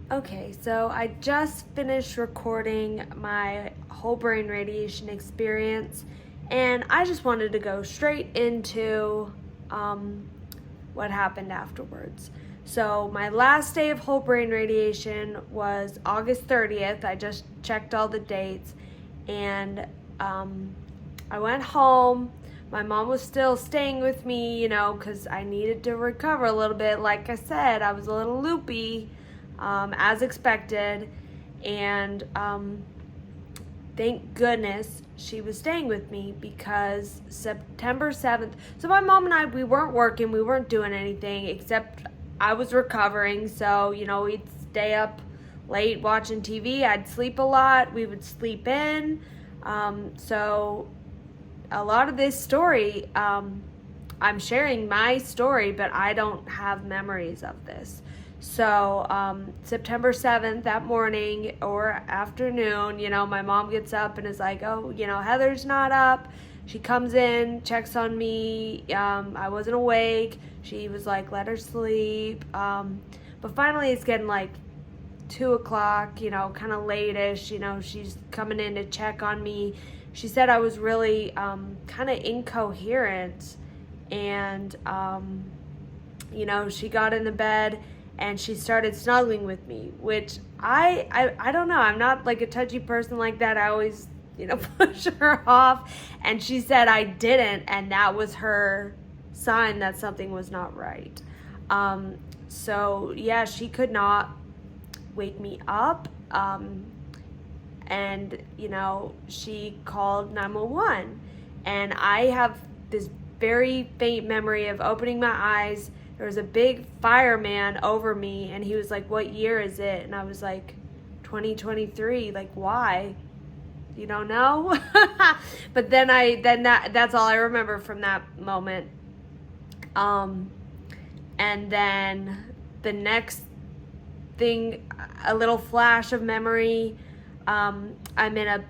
Okay, so I just finished recording my whole brain radiation experience, and I just wanted to go straight into what happened afterwards. So, my last day of whole brain radiation was August 30th. I just checked all the dates, and I went home. My mom was still staying with me, because I needed to recover a little bit. Like I said, I was a little loopy, as expected. And thank goodness she was staying with me, because September 7th, so my mom and I, we weren't working, we weren't doing anything except I was recovering. So, we'd stay up late watching TV. I'd sleep a lot. We would sleep in. So a lot of this story, I'm sharing my story, but I don't have memories of this. So September 7th, that morning or afternoon, my mom gets up and is like, oh, Heather's not up. She comes in, checks on me. I wasn't awake. She was like, let her sleep. But finally it's getting like 2 o'clock, kind of late-ish. She's coming in to check on me. She said I was really kind of incoherent, and she got in the bed and she started snuggling with me, which I don't know. I'm not like a touchy person like that. I always push her off, and she said I didn't, and that was her sign that something was not right. So yeah, she could not wake me up. And she called 911, and I have this very faint memory of opening my eyes. There was a big fireman over me, and he was like, what year is it? And I was like, 2023. Like, why? You don't know? But that's all I remember from that moment. And then the next thing, a little flash of memory. I'm in a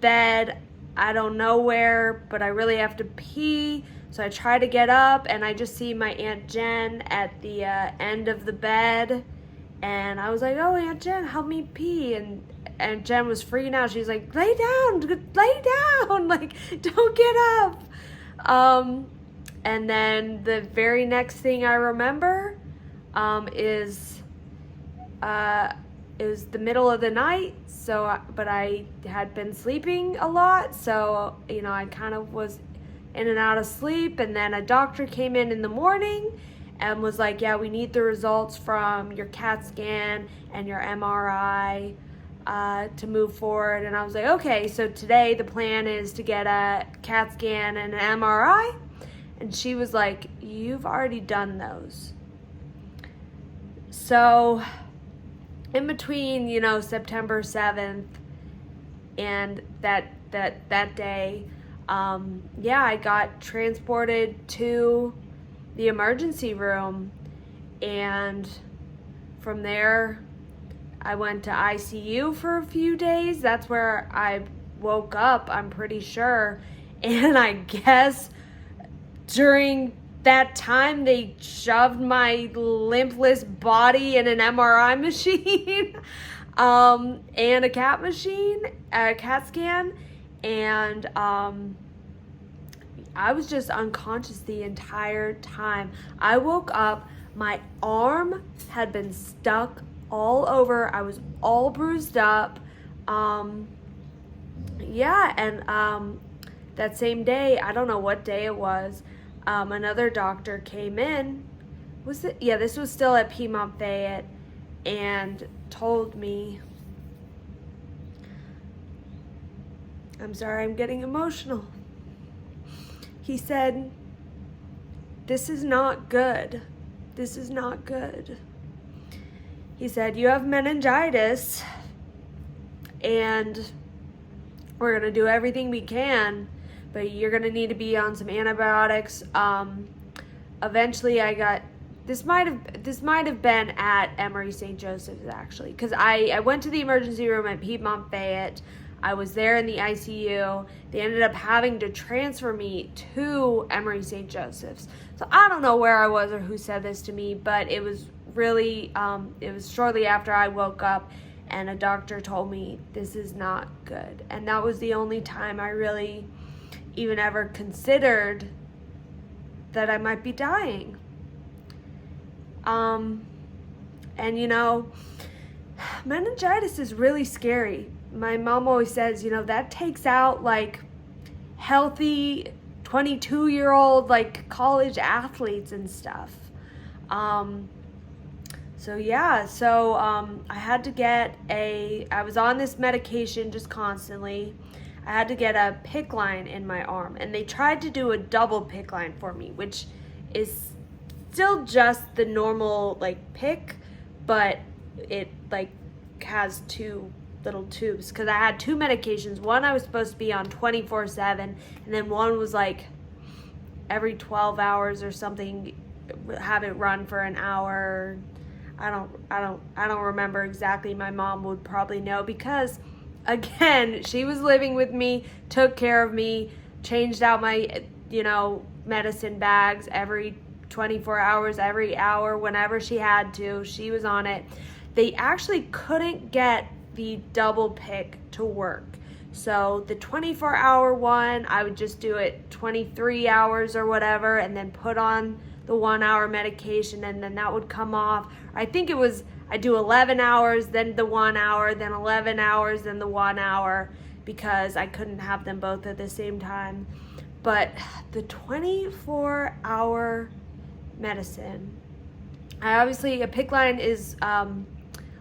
bed, I don't know where, but I really have to pee. So I try to get up, and I just see my Aunt Jen at the end of the bed. And I was like, oh, Aunt Jen, help me pee. And Aunt Jen was freaking out. She's like, lay down, like, don't get up. And then the very next thing I remember is it was the middle of the night, but I had been sleeping a lot, so I kind of was in and out of sleep. And then a doctor came in the morning and was like, yeah, we need the results from your CAT scan and your MRI to move forward. And I was like, okay, so today the plan is to get a CAT scan and an MRI. And she was like, you've already done those. So in between, September 7th and that day, I got transported to the emergency room, and from there I went to ICU for a few days. That's where I woke up, I'm pretty sure. And I guess during that time they shoved my limpless body in an MRI machine and a CAT scan, and I was just unconscious the entire time. I woke up, my arm had been stuck all over. I was all bruised up. That same day, I don't know what day it was, another doctor came in. This was still at Piedmont Fayette, and told me, I'm sorry, I'm getting emotional. He said, this is not good. This is not good. He said, you have meningitis, and we're going to do everything we can, but you're going to need to be on some antibiotics. Eventually this might have been at Emory St. Joseph's, actually, because I went to the emergency room at Piedmont Fayette. I was there in the ICU. They ended up having to transfer me to Emory St. Joseph's. So I don't know where I was or who said this to me, but it was really, it was shortly after I woke up, and a doctor told me this is not good. And that was the only time I really even ever considered that I might be dying. And meningitis is really scary. My mom always says, that takes out like healthy 22-year-old like college athletes and stuff. I had to get I was on this medication just constantly. I had to get a PICC line in my arm, and they tried to do a double PICC line for me, which is still just the normal like PICC, but it like has two little tubes, because I had two medications. One I was supposed to be on 24/7, and then one was like every 12 hours or something, have it run for an hour. I don't remember exactly. My mom would probably know, because again, she was living with me, took care of me, changed out my medicine bags every 24 hours, every hour, whenever she had to. She was on it. They actually couldn't get the double PICC to work. So the 24-hour one, I would just do it 23 hours or whatever, and then put on the 1-hour medication, and then that would come off. I think it was, I do 11 hours, then the 1 hour, then 11 hours, then the 1 hour, because I couldn't have them both at the same time. But the 24-hour medicine, a PICC line is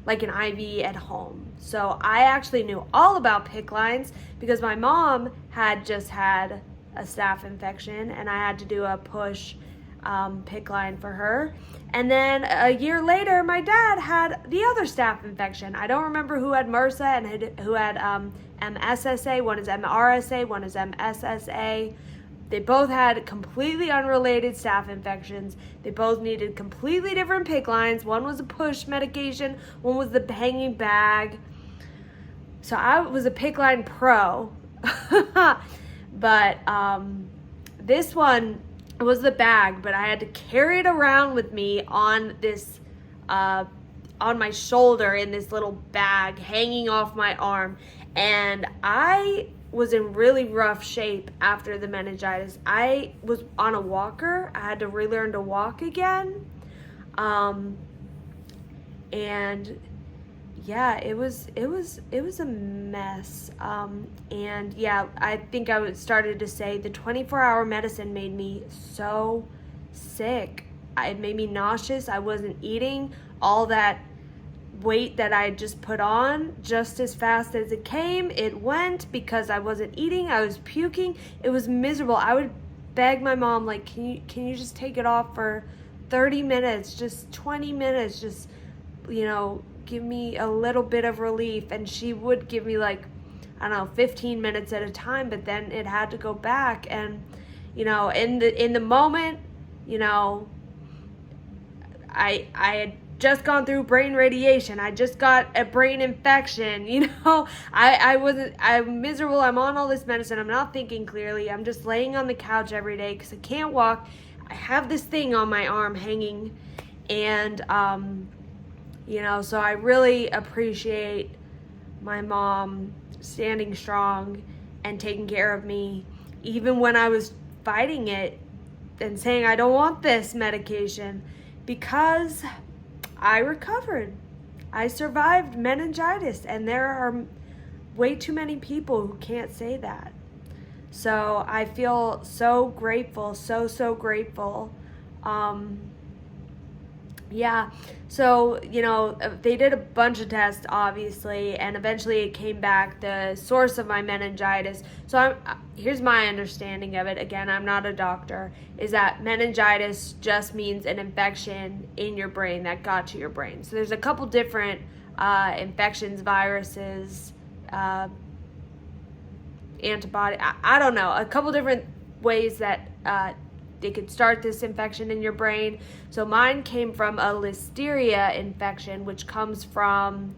like an IV at home. So I actually knew all about PICC lines because my mom had just had a staph infection, and I had to do a push PICC line for her. And then a year later, my dad had the other staph infection. I don't remember who had MRSA and who had MSSA. One is MRSA, one is MSSA. They both had completely unrelated staph infections. They both needed completely different PICC lines. One was a push medication, one was the hanging bag. So I was a PICC line pro. But this one was the bag, but I had to carry it around with me on this, on my shoulder in this little bag hanging off my arm. And I was in really rough shape after the meningitis. I was on a walker. I had to relearn to walk again. And yeah, it was a mess. And yeah, I think I started to say the 24-hour medicine made me so sick. It made me nauseous. I wasn't eating. All that weight that I had just put on, just as fast as it came, it went, because I wasn't eating. I was puking. It was miserable. I would beg my mom, like, can you just take it off for 30 minutes, just 20 minutes, just, give me a little bit of relief. And she would give me 15 minutes at a time, but then it had to go back. And, in the moment, I had just gone through brain radiation. I just got a brain infection. I'm miserable. I'm on all this medicine. I'm not thinking clearly. I'm just laying on the couch every day because I can't walk. I have this thing on my arm hanging. And, so I really appreciate my mom standing strong and taking care of me, even when I was fighting it and saying, I don't want this medication, because I recovered. I survived meningitis, and there are way too many people who can't say that. So I feel so grateful, so grateful. So, they did a bunch of tests, obviously, and eventually it came back, the source of my meningitis. So here's my understanding of it. Again, I'm not a doctor, is that meningitis just means an infection in your brain that got to your brain. So there's a couple different infections, viruses, antibody, I don't know, a couple different ways that they could start this infection in your brain. So mine came from a listeria infection, which comes from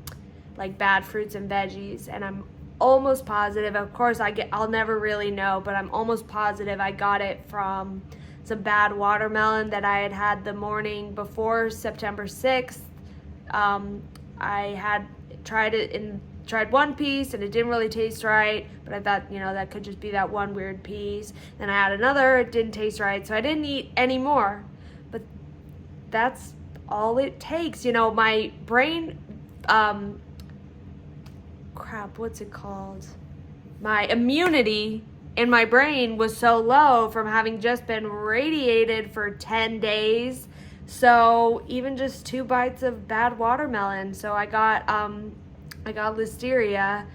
bad fruits and veggies. And I'm almost positive, of course I'll never really know, but I'm almost positive I got it from some bad watermelon that I had had the morning before September 6th. I had tried one piece and it didn't really taste right, but I thought, that could just be that one weird piece. Then I had another, it didn't taste right, so I didn't eat any more. But that's all it takes. My brain, what's it called? My immunity in my brain was so low from having just been radiated for 10 days. So even just 2 bites of bad watermelon. So I got listeria,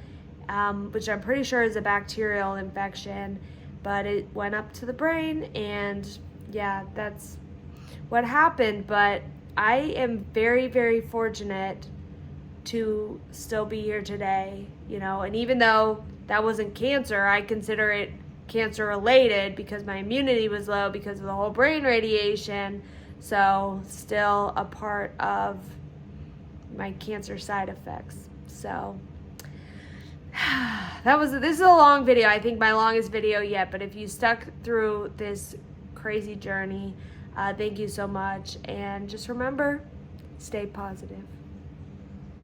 which I'm pretty sure is a bacterial infection, but it went up to the brain, and yeah, that's what happened. But I am very, very fortunate to still be here today, and even though that wasn't cancer, I consider it cancer related because my immunity was low because of the whole brain radiation. So still a part of my cancer side effects. So this is a long video. I think my longest video yet, but if you stuck through this crazy journey, thank you so much. And just remember, stay positive.